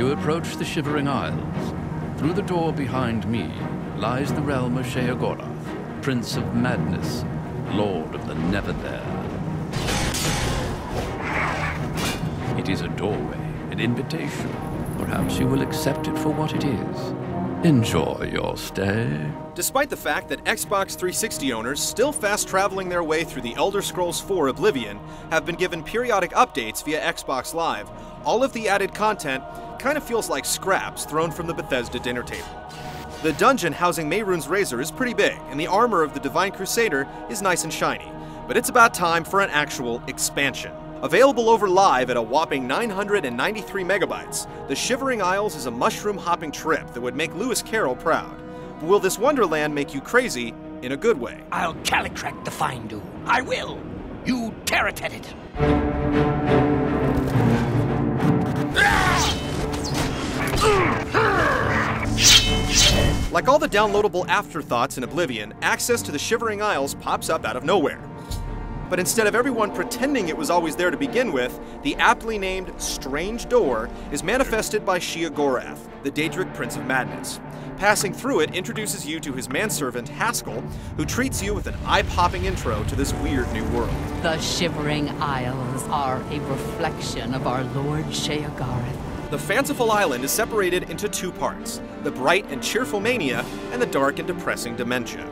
You approach the Shivering Isles. Through the door behind me lies the realm of Sheogorath, Prince of Madness, Lord of the Never There. It is a doorway, an invitation. Perhaps you will accept it for what it is. Enjoy your stay. Despite the fact that Xbox 360 owners still fast-traveling their way through the Elder Scrolls IV Oblivion have been given periodic updates via Xbox Live, all of the added content kind of feels like scraps thrown from the Bethesda dinner table. The dungeon housing Mehrunes Razor is pretty big, and the armor of the Divine Crusader is nice and shiny, but it's about time for an actual expansion. Available over Live at a whopping 993 megabytes, the Shivering Isles is a mushroom-hopping trip that would make Lewis Carroll proud. But will this wonderland make you crazy in a good way? I'll calicrack the find-do. I will. You tear-at it. Like all the downloadable afterthoughts in Oblivion, access to the Shivering Isles pops up out of nowhere. But instead of everyone pretending it was always there to begin with, the aptly named Strange Door is manifested by Sheogorath, the Daedric Prince of Madness. Passing through it introduces you to his manservant Haskell, who treats you with an eye-popping intro to this weird new world. The Shivering Isles are a reflection of our Lord Sheogorath. The fanciful island is separated into two parts, the bright and cheerful Mania and the dark and depressing Dementia.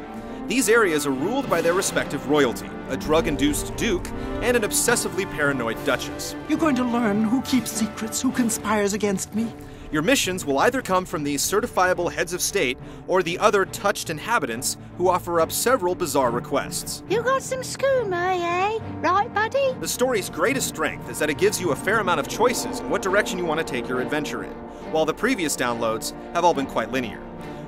These areas are ruled by their respective royalty, a drug-induced duke and an obsessively paranoid duchess. You're going to learn who keeps secrets, who conspires against me. Your missions will either come from these certifiable heads of state or the other touched inhabitants who offer up several bizarre requests. You got some skooma, eh? Right, buddy? The story's greatest strength is that it gives you a fair amount of choices in what direction you want to take your adventure in, while the previous downloads have all been quite linear.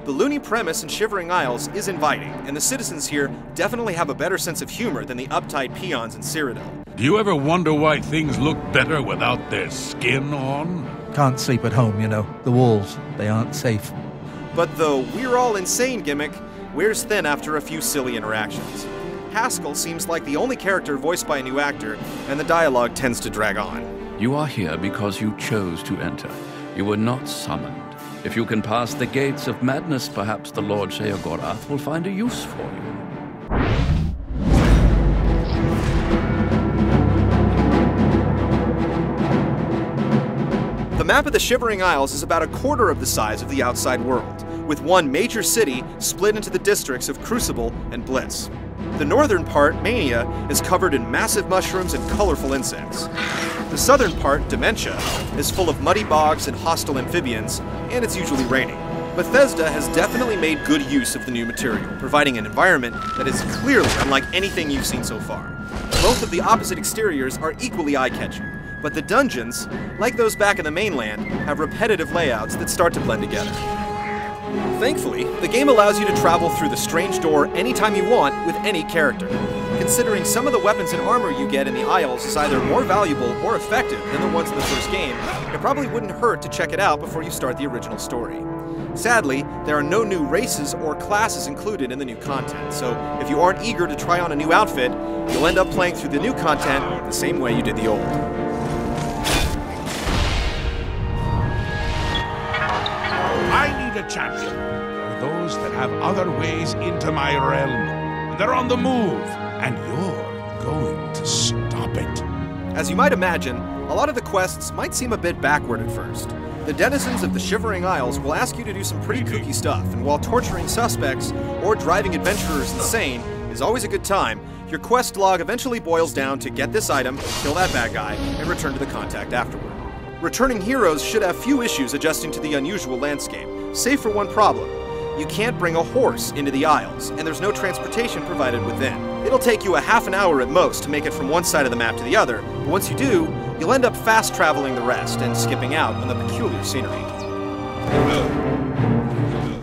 The loony premise in Shivering Isles is inviting, and the citizens here definitely have a better sense of humor than the uptight peons in Cyrodiil. Do you ever wonder why things look better without their skin on? Can't sleep at home, you know. The walls, they aren't safe. But the "we're all insane" gimmick wears thin after a few silly interactions. Haskell seems like the only character voiced by a new actor, and the dialogue tends to drag on. You are here because you chose to enter. You were not summoned. If you can pass the gates of madness, perhaps the Lord Sheogorath will find a use for you. The map of the Shivering Isles is about a quarter of the size of the outside world, with one major city split into the districts of Crucible and Bliss. The northern part, Mania, is covered in massive mushrooms and colorful insects. The southern part, Dementia, is full of muddy bogs and hostile amphibians, and it's usually raining. Bethesda has definitely made good use of the new material, providing an environment that is clearly unlike anything you've seen so far. Both of the opposite exteriors are equally eye-catching, but the dungeons, like those back in the mainland, have repetitive layouts that start to blend together. Thankfully, the game allows you to travel through the Strange Door anytime you want with any character. Considering some of the weapons and armor you get in the Isles is either more valuable or effective than the ones in the first game, it probably wouldn't hurt to check it out before you start the original story. Sadly, there are no new races or classes included in the new content, so if you aren't eager to try on a new outfit, you'll end up playing through the new content the same way you did the old. I need a champion for those that have other ways into my realm. And they're on the move, and you're going to stop it. As you might imagine, a lot of the quests might seem a bit backward at first. The denizens of the Shivering Isles will ask you to do some pretty kooky stuff, and while torturing suspects or driving adventurers insane is always a good time, your quest log eventually boils down to get this item, kill that bad guy, and return to the contact afterward. Returning heroes should have few issues adjusting to the unusual landscape, save for one problem. You can't bring a horse into the Isles, and there's no transportation provided within. It'll take you a half an hour at most to make it from one side of the map to the other, but once you do, you'll end up fast traveling the rest and skipping out on the peculiar scenery.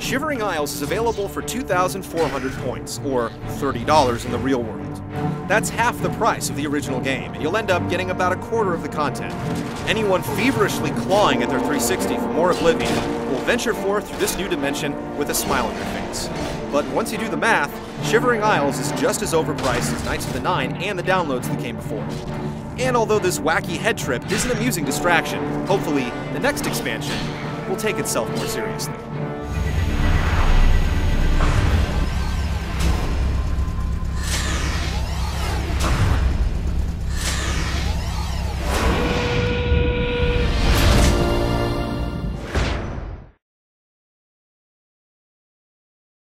Shivering Isles is available for 2,400 points, or $30 in the real world. That's half the price of the original game, and you'll end up getting about a quarter of the content. Anyone feverishly clawing at their 360 for more Oblivion will venture forth through this new dimension with a smile on their face. But once you do the math, Shivering Isles is just as overpriced as Knights of the Nine and the downloads that came before. And although this wacky head trip is an amusing distraction, hopefully the next expansion will take itself more seriously.